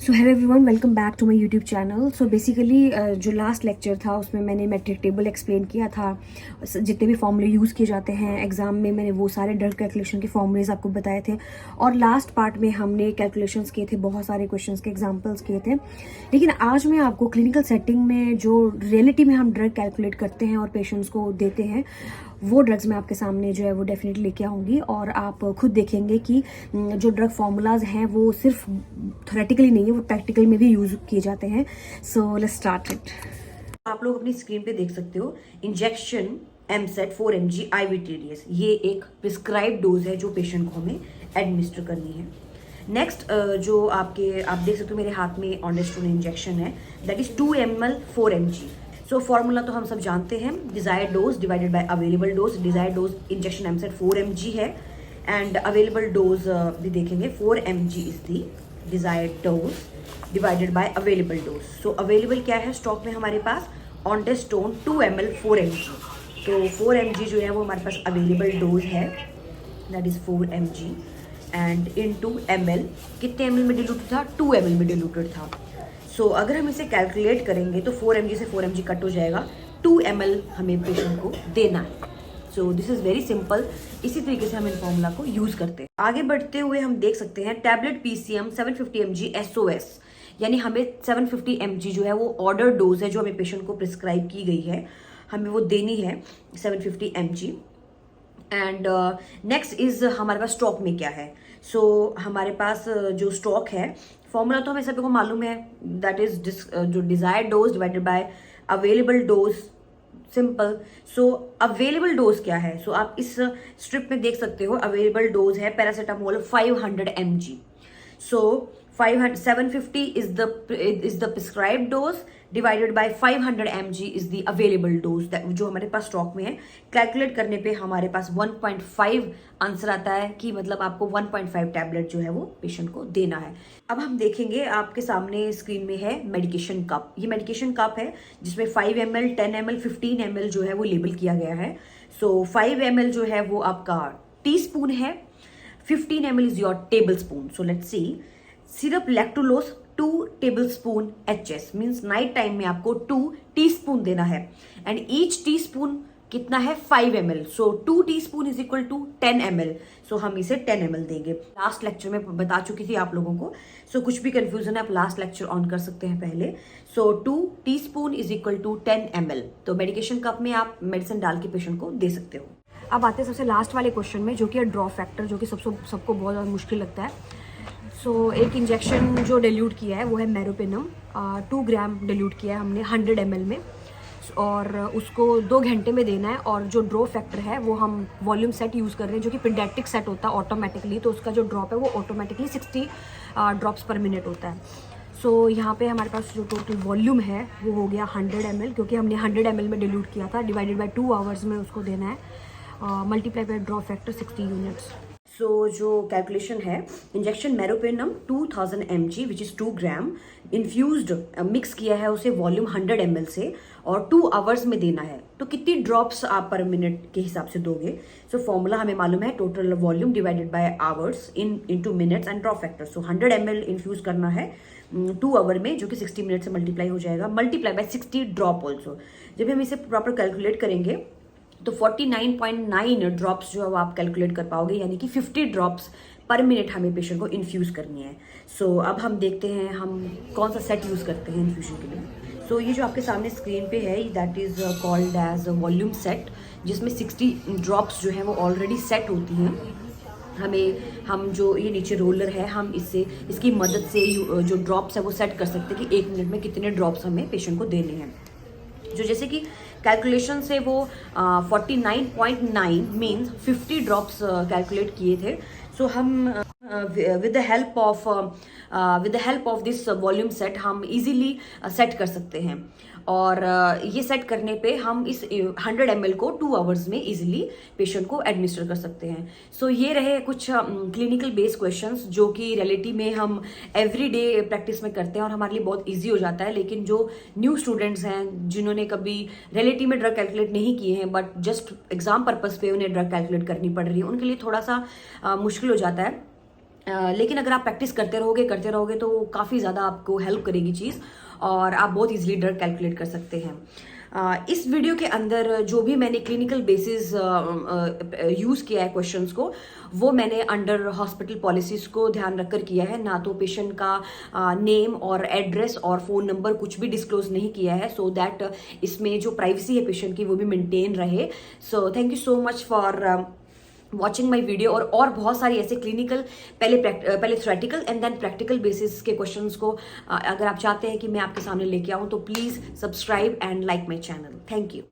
So hello everyone, welcome back to my YouTube channel. So basically जो last lecture था उसमें मैंने matric table explain किया था। जितने भी फॉर्मूले यूज़ किए जाते हैं एग्जाम में, मैंने वो सारे डर कैलकुलेशन के फॉर्मूलेज आपको बताए थे। और लास्ट पार्ट में हमने कैलकुलेशंस किए थे, बहुत सारे क्वेश्चंस के एग्जांपल्स किए थे। लेकिन आज मैं आपको क्लिनिकल सेटिंग में जो रियलिटी में हम ड्रग कैलकुलेट करते हैं और पेशेंट्स को देते हैं, वो ड्रग्स मैं आपके सामने जो है वो डेफिनेटली लेके आऊँगी। और आप खुद देखेंगे कि जो ड्रग फार्मूलाज हैं वो सिर्फ थ्योरेटिकली नहीं है, वो प्रैक्टिकल में भी यूज़ किए जाते हैं। So let's start it. आप लोग अपनी स्क्रीन पे देख सकते हो इंजेक्शन एमसेट 4 mg IVTDS। ये एक प्रिस्क्राइब डोज है जो पेशेंट को हमें एडमिनिस्टर करनी है। नेक्स्ट जो आप देख सकते हो मेरे हाथ में ऑन्डेस्टोन इंजेक्शन है, that is 2 ml 4 mg। So formula तो हम सब जानते हैं, desired dose divided by available dose. Desired dose injection EAMCET 4 mg है एंड अवेलेबल डोज भी देखेंगे 4 mg is the desired dose divided by available dose. So available क्या है स्टॉक में हमारे पास, ऑन्डेस्टोन 2 ml 4 mg। तो 4 mg जो है वो हमारे पास अवेलेबल डोज है, that is 4 mg and in 2 ml कितने ml में डिल्यूटेड था, 2 ml में डिल्यूटेड था। सो अगर हम इसे कैलकुलेट करेंगे तो 4 mg से 4 mg कट हो जाएगा, 2 ml हमें पेशेंट को देना है। So this is very simple. इसी तरीके से हम इन फॉर्मूला को यूज करते हैं। आगे बढ़ते हुए हम देख सकते हैं टैबलेट PCM 750 mg SOS, यानी हमें 750 mg जो है वो ऑर्डर डोज है जो हमें पेशेंट को प्रिस्क्राइब की गई है, हमें वो देनी है 750 mg। एंड नेक्स्ट इज हमारे पास स्टॉक में क्या है। सो हमारे पास जो स्टॉक है, फॉर्मूला तो हमें सभी को मालूम है, दैट इज जो desired dose divided by available dose, simple. So available dose क्या है, सो आप इस स्ट्रिप में देख सकते हो अवेलेबल डोज है paracetamol 500 mg। So 750 is the prescribed dose divided by 500 mg is the available dose जो हमारे पास स्टॉक में है। कैलकुलेट करने पे हमारे पास 1.5 आंसर आता है कि मतलब आपको 1.5 टैबलेट जो है वो पेशेंट को देना है। अब हम देखेंगे, आपके सामने स्क्रीन में है मेडिकेशन कप। ये मेडिकेशन कप है जिसमें 5 ml 10 ml 15 ml जो है वो लेबल किया गया है। सो 5 ml जो है वो आपका टी स्पून है, 15 ml is your table spoon. So let's see, syrup lactulose 2 tablespoon HS means night time में आपको 2 टीस्पून देना है एंड ईच टीस्पून कितना है 5 ml। So 2 teaspoon is equal to 10 ml। So हम इसे 10 ml देंगे। लास्ट लेक्चर में बता चुकी थी आप लोगों को, सो कुछ भी कंफ्यूजन है आप लास्ट लेक्चर ऑन कर सकते हैं पहले। So 2 teaspoon is equal to 10 ml। तो मेडिकेशन कप में आप मेडिसिन डाल के पेशेंट को दे सकते हो। अब आते हैं सबसे लास्ट वाले क्वेश्चन में, जो कि है ड्रॉप फैक्टर, जो कि सबको बहुत ज़्यादा मुश्किल लगता है। सो एक इंजेक्शन जो डिल्यूट किया है वो है मेरोपेनम, 2 ग्राम डिल्यूट किया है हमने 100 ml में, और उसको 2 घंटे में देना है। और जो ड्रॉप फैक्टर है वो हम वॉल्यूम सेट यूज़ कर रहे हैं, जो कि पेडियाट्रिक सेट होता है ऑटोमेटिकली, तो उसका जो ड्रॉप है वो ऑटोमेटिकली 60 ड्रॉप्स पर मिनट होता है। सो यहाँ पे हमारे पास जो टोटल वॉल्यूम है वो हो गया 100 ml, क्योंकि हमने 100 ml में डिल्यूट किया था, डिवाइडेड बाय 2 आवर्स में उसको देना है, multiply by drop factor 60 units. So जो कैलकुलेशन है, injection meropenem 2000 mg which is 2 gram infused, mix किया है उसे वॉल्यूम 100 ml से और 2 आवर्स में देना है। तो कितनी ड्रॉप्स आप पर मिनट के हिसाब से दोगे। सो फॉर्मूला हमें मालूम है, total volume divided by hours into minutes and drop factor. So 100 ml infuse करना है 2 आवर में, जो कि 60 मिनट से मल्टीप्लाई हो जाएगा, मल्टीप्लाई बाय 60 ड्रॉप ऑल्सो। जब हम इसे प्रॉपर कैलकुलेट करेंगे तो 49.9 ड्रॉप्स जो है वो आप कैलकुलेट कर पाओगे, यानी कि 50 ड्रॉप्स पर मिनट हमें पेशेंट को इन्फ्यूज़ करनी है। सो अब हम देखते हैं हम कौन सा सेट यूज़ करते हैं इन्फ्यूजन के लिए। सो ये जो आपके सामने स्क्रीन पे है, that is called as volume set, जिसमें 60 ड्रॉप्स जो हैं वो ऑलरेडी सेट होती हैं। हम जो ये नीचे रोलर है, हम इसकी मदद से जो ड्रॉप्स है वो सेट कर सकते हैं कि 1 मिनट में कितने ड्रॉप्स हमें पेशेंट को देने हैं। जो जैसे कि कैलकुलेशन से वो 49.9 मीन्स 50 ड्रॉप्स कैलकुलेट किए थे। सो हम with the help of this volume set हम इजीली सेट कर सकते हैं। और ये सेट करने पे हम इस 100 ml को 2 आवर्स में इजीली पेशेंट को एडमिनिस्टर कर सकते हैं। सो ये रहे कुछ क्लिनिकल बेस्ड क्वेश्चंस जो कि रियलिटी में हम एवरीडे प्रैक्टिस में करते हैं और हमारे लिए बहुत इजी हो जाता है। लेकिन जो न्यू स्टूडेंट्स हैं जिन्होंने कभी रियलिटी में ड्रग कैलकुलेट नहीं किए हैं, बट जस्ट एग्जाम पर्पस पे उन्हें ड्रग कैलकुलेट करनी पड़ रही है, उनके लिए थोड़ा सा मुश्किल हो जाता है। लेकिन अगर आप प्रैक्टिस करते रहोगे तो काफ़ी ज़्यादा आपको हेल्प करेगी चीज़, और आप बहुत इजीली डर कैलकुलेट कर सकते हैं। इस वीडियो के अंदर जो भी मैंने क्लिनिकल बेसिस यूज़ किया है क्वेश्चंस को, वो मैंने अंडर हॉस्पिटल पॉलिसीज़ को ध्यान रखकर किया है, ना तो पेशेंट का नेम और एड्रेस और फ़ोन नंबर कुछ भी डिस्क्लोज नहीं किया है, सो दैट इसमें जो प्राइवेसी है पेशेंट की वो भी मेंटेन रहे। So thank you so much for watching my video. और बहुत सारी ऐसे क्लिनिकल, पहले theoretical and then practical basis के क्वेश्चंस को अगर आप चाहते हैं कि मैं आपके सामने लेके आऊँ, तो please subscribe and like my channel. Thank you.